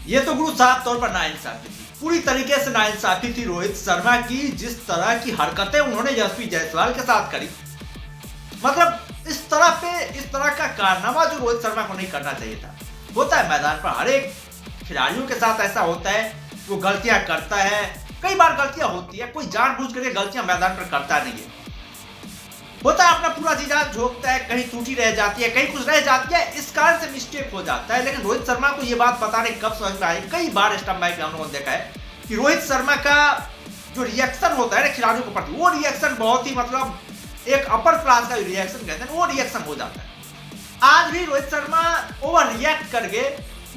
ये तो गुरु साफ तौर पर नाइंसाफी थी, पूरी तरीके से नाइंसाफी थी रोहित शर्मा की। जिस तरह की हरकतें उन्होंने यशस्वी जायसवाल के साथ करी, मतलब इस तरह का कारनामा जो रोहित शर्मा को नहीं करना चाहिए था। होता है मैदान पर हर एक खिलाड़ियों के साथ ऐसा होता है, वो गलतियां करता है, कई बार गलतियां होती है, कोई जानबूझ करके गलतियां मैदान पर करता नहीं है। होता है अपना पूरा जीजा झोंकता है, कहीं टूटी रह जाती है, कहीं कुछ रह जाती है, इस कारण से मिस्टेक हो जाता है। लेकिन रोहित शर्मा को ये बात पता नहीं कब समझ में आई, कई बार स्टंप बाइक हम लोगों ने देखा है कि रोहित शर्मा का जो रिएक्शन होता है ना खिलाड़ियों के प्रति, वो रिएक्शन बहुत ही मतलब एक अपर क्लास का रिएक्शन कहते हैं, वो रिएक्शन हो जाता है। आज भी रोहित शर्मा ओवर रिएक्ट करके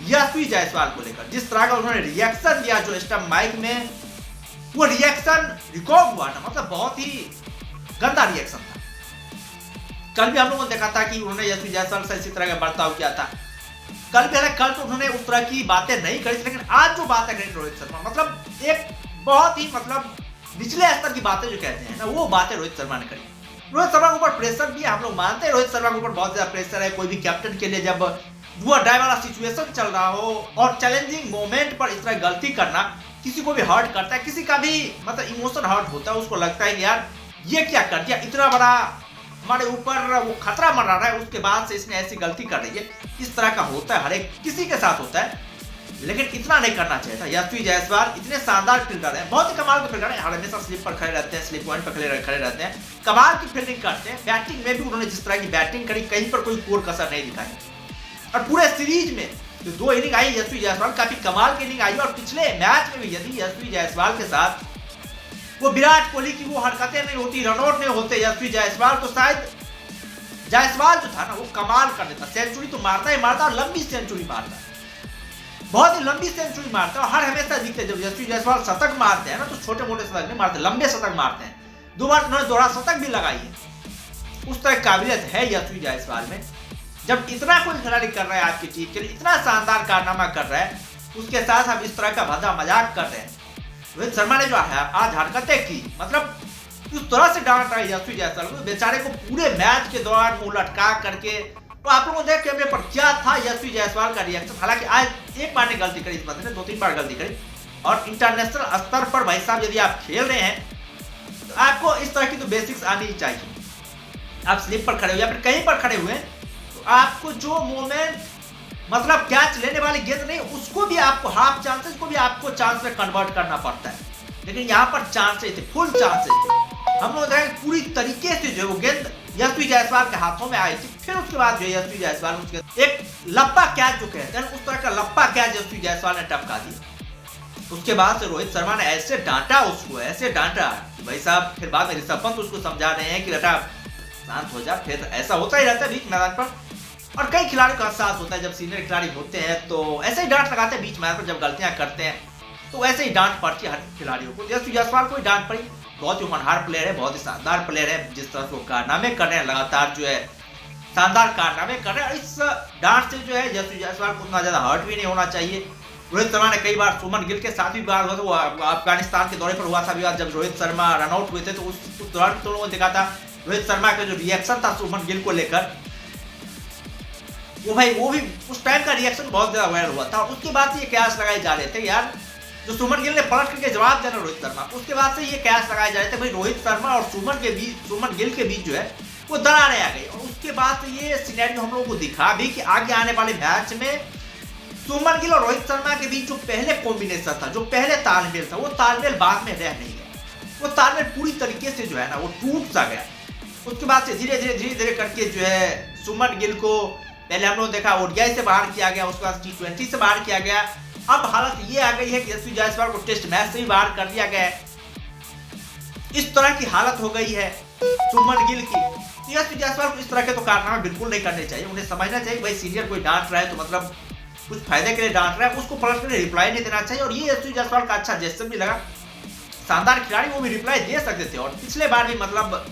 यशस्वी जायसवाल को लेकर जिस तरह का उन्होंने रिएक्शन दिया, जो स्टंप माइक में वो रिएक्शन रिकॉर्ड हुआ ना, मतलब बहुत ही गंदा रिएक्शन था। कल भी हम लोगों ने देखा था कि उन्होंने यशस्वी जायसवाल से इसी तरह का बर्ताव किया था। कल तो उन्होंने उस तरह की बातें नहीं करी, लेकिन आज जो बातें करी रोहित शर्मा, मतलब एक बहुत ही मतलब निचले स्तर की बातें जो कहते हैं ना, वो बातें रोहित शर्मा ने करी। रोहित शर्मा के ऊपर प्रेशर भी हम लोग मानते हैं, रोहित शर्मा के ऊपर बहुत ज्यादा प्रेशर है। कोई भी कैप्टन के लिए जब डू और डाई वाला सिचुएशन चल रहा हो और चैलेंजिंग मोमेंट पर इस तरह गलती करना किसी को भी हर्ट करता है, किसी का भी मतलब इमोशन हर्ट होता है, उसको लगता है कि यार ये क्या कर दिया, इतना बड़ा हमारे ऊपर वो खतरा मंडरा रहा है, उसके बाद से इसने ऐसी गलती कर रही है। इस तरह का होता है, हर एक किसी के साथ होता है, लेकिन इतना नहीं करना चाहिए था। यशस्वी जायसवाल इतने शानदार फील्डर हैं, बहुत ही कमाल के फील्डर हैं, हमेशा स्लिप पर खड़े रहते हैं, स्लिप पॉइंट पर खड़े रहते हैं, कमाल की फील्डिंग करते हैं। बैटिंग में भी उन्होंने जिस तरह की बैटिंग करी, कहीं पर कोई कोर कसर नहीं दिखाई। और पूरे सीरीज में जो 2 इनिंग आई यशस्वी जायसवाल, काफी कमाल की इनिंग आई। और पिछले मैच में भी यदि यशस्वी जायसवाल के साथ वो विराट कोहली की वो हरकतें नहीं होती, रनआउट नहीं होते यशस्वी जायसवाल, तो शायद जायसवाल जो था ना वो कमाल कर देता। सेंचुरी तो मारता ही मारता, और लंबी सेंचुरी मारता, बहुत ही लंबी सेंचुरी मारता है। और हर हमेशा दिखते जब यशस्वी जायसवाल शतक मारते हैं ना, तो छोटे मोटे शतक नहीं मारते, लंबे शतक मारते हैं। 2 बार उन्होंने दोहरा शतक भी लगाई है। उस तरह काबिलियत है यशस्वी जायसवाल में। जब इतना कोई खिलाड़ी कर रहा है आपकी टीम के लिए, इतना शानदार कारनामा कर रहा है, उसके साथ हम इस तरह का भद्दा मजाक कर रहे हैं। रोहित शर्मा ने जो आज हरकतें की, मतलब उस तरह से डांट रहा है यशस्वी जायसवाल को, बेचारे को पूरे मैच के दौरान मुंह लटका करके। तो आप लोगों को देख कैमरे पर क्या था यशस्वी जायसवाल का रिएक्शन। हालांकि आज एक बार ने गलती करी, इस बंदे ने 2-3 बार गलती करी। और इंटरनेशनल स्तर पर भाई साहब यदि आप खेल रहे हैं तो आपको इस तरह की तो बेसिक्स आनी ही चाहिए। आप स्लिप पर खड़े हुए या फिर कहीं पर खड़े हुए तो आपको जो मोमेंट मतलब कैच लेने वाली गेंद नहीं, उसको भी आपको हाफ चांसेस को भी आपको चांस में कन्वर्ट करना पड़ता है। लेकिन यहाँ पर चांसेस थे, फुल चांसेस थे। हम लोग देखें पूरी तरीके से जो वो गेंद यशस्वी जायसवाल के हाथों में आई थी। फिर उसके बाद जो यशस्वी जायसवाल उसके एक लप्पा कैच जो कहते हैं, उस तरह का लप्पा कैच यशस्वी जायसवाल ने टपका दिया। उसके बाद से रोहित शर्मा ने ऐसे डांटा उसको, ऐसे डांटा कि भाई साहब, फिर बाद में ऋषभ पंत उसको समझा रहे हैं कि बेटा शांत हो जा। फिर ऐसा होता ही रहता है बीच मैदान पर, और कई खिलाड़ियों का साथ होता है। जब सीनियर खिलाड़ी होते हैं तो ऐसे ही डांट लगाते हैं बीच मैदान पर, जब गलतियां करते हैं तो ऐसे ही डांट पड़ती है हर खिलाड़ियों को। यशस्वी जायसवाल को डांट पड़ी, बहुत ही होनहार प्लेयर है, बहुत ही शानदार प्लेयर है। जिस तरह से वो कारनामे कर रहे हैं, लगातार जो है शानदार कारनामे कर रहे हैं। इस डांट से जो है यशस्वी जायसवाल को उतना ज्यादा हर्ट भी नहीं होना चाहिए। रोहित शर्मा ने कई बार सुमन गिल के साथ भी बात हुआ था, वो अफगानिस्तान के दौरे पर हुआ था विवाद, जब रोहित शर्मा रनआउट हुए थे, तो उस दौरान तो लोगों ने देखा था रोहित शर्मा का जो रिएक्शन था सुमन गिल को लेकर, वो भी उस टाइम का रिएक्शन बहुत ज्यादा वायरल हुआ था। और उसके बाद से ये कयास लगाए जा रहे थे यार, जो सुमन गिल ने पलट करके जवाब देना रोहित शर्मा, उसके बाद से ये कयास लगाए जा रहे थे भाई रोहित शर्मा और सुमन गिल के बीच जो है वो दरारें आ गई। और उसके बाद से ये सिनेरियो हम लोगों को दिखा भी कि आगे आने वाले मैच में सुमन गिल और रोहित शर्मा के बीच जो पहले कॉम्बिनेशन था, जो पहले तालमेल था, वो तालमेल बाद में रह नहीं गया। वो तालमेल पूरी तरीके से जो है ना वो टूट सा गया। उसके बाद से धीरे धीरे करके जो है सुमन गिल को पहले हम लोग देखा ओडीआई से बाहर किया गया, उसके बाद T20 से बाहर किया गया। अब हालत ये आ गई है कि यशस्वी जायसवाल को टेस्ट मैच से भी बाहर कर दिया गया है। इस तरह की हालत हो गई है सुमन गिल की। यशस्वी जायसवाल को इस तरह के तो कारनामे बिल्कुल नहीं करने चाहिए। उन्हें समझना चाहिए भाई सीनियर कोई डांट रहा है तो मतलब कुछ फायदे के लिए डांट रहा है, उसको पलट कर रिप्लाई नहीं देना चाहिए। और ये यशस्वी जायसवाल का अच्छा जेस्चर भी लगा, शानदार खिलाड़ी, वो भी रिप्लाई दे सकते थे। और पिछले बार भी मतलब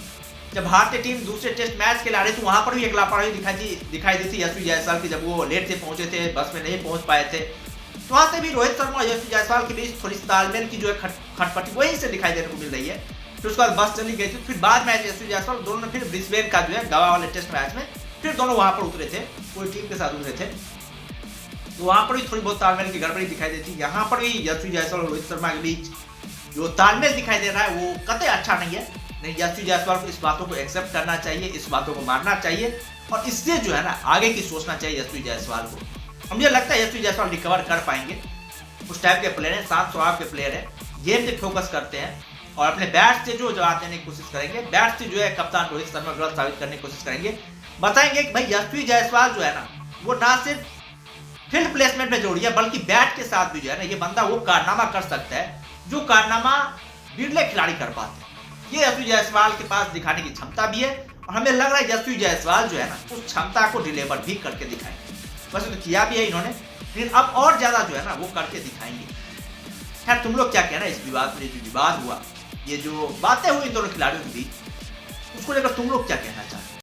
जब भारतीय टीम दूसरे टेस्ट मैच के ला रही थी, वहां पर भी एक लापरवाही दिखाई दी थी यशस्वी जायसवाल की, जब वो लेट से पहुंचे थे, बस में नहीं पहुंच पाए थे। तो वहां से भी रोहित शर्मा और यशस्वी जायसवाल के बीच थोड़ी तालमेल की जो है खटपटी वहीं से दिखाई देने को मिल रही है। फिर उसके बाद बस चली गई थी। फिर बाद में यशस्वी जायसवाल दोनों ने फिर ब्रिस्बेन का जो है गवा वाले टेस्ट मैच में फिर दोनों वहां पर उतरे थे, कोई टीम के साथ उतरे थे। तो वहां पर भी थोड़ी बहुत तालमेल की गड़बड़ी दिखाई देती है। यहाँ पर भी यशस्वी जायसवाल और रोहित शर्मा के बीच जो तालमेल दिखाई दे रहा है वो कतई अच्छा नहीं है। नहीं, यशस्वी जायसवाल को इस बातों को एक्सेप्ट करना चाहिए, इस बातों को मानना चाहिए और इससे जो है ना आगे की सोचना चाहिए यशस्वी जायसवाल को। मुझे लगता है यशस्वी जायसवाल रिकवर कर पाएंगे। उस टाइप के प्लेयर हैं, शांत स्वभाव के प्लेयर हैं, गेम पे फोकस करते हैं और अपने बैट से जो जवाब देने की कोशिश करेंगे। बैट से जो है कप्तान रोहित शर्मा गलत साबित करने की कोशिश करेंगे, बताएंगे कि भाई यशस्वी जायसवाल जो है ना वो ना सिर्फ फील्ड प्लेसमेंट में जोड़ी है बल्कि बैट के साथ भी जो है ना ये बंदा वो कारनामा कर सकता है जो कारनामा बिरले खिलाड़ी कर पाते हैं। ये यशस्वी जायसवाल के पास दिखाने की क्षमता भी है और हमें लग रहा है यशस्वी जायसवाल जो है ना उस क्षमता को डिलीवर भी करके दिखाएंगे। वैसे तो किया भी है इन्होंने, लेकिन अब और ज्यादा जो है ना वो करके दिखाएंगे। खैर, तुम लोग क्या कहना इस विवाद में, जो विवाद हुआ, ये जो बातें हुई इन दोनों खिलाड़ियों के बीच, उसको लेकर तुम लोग क्या कहना चाहते हो?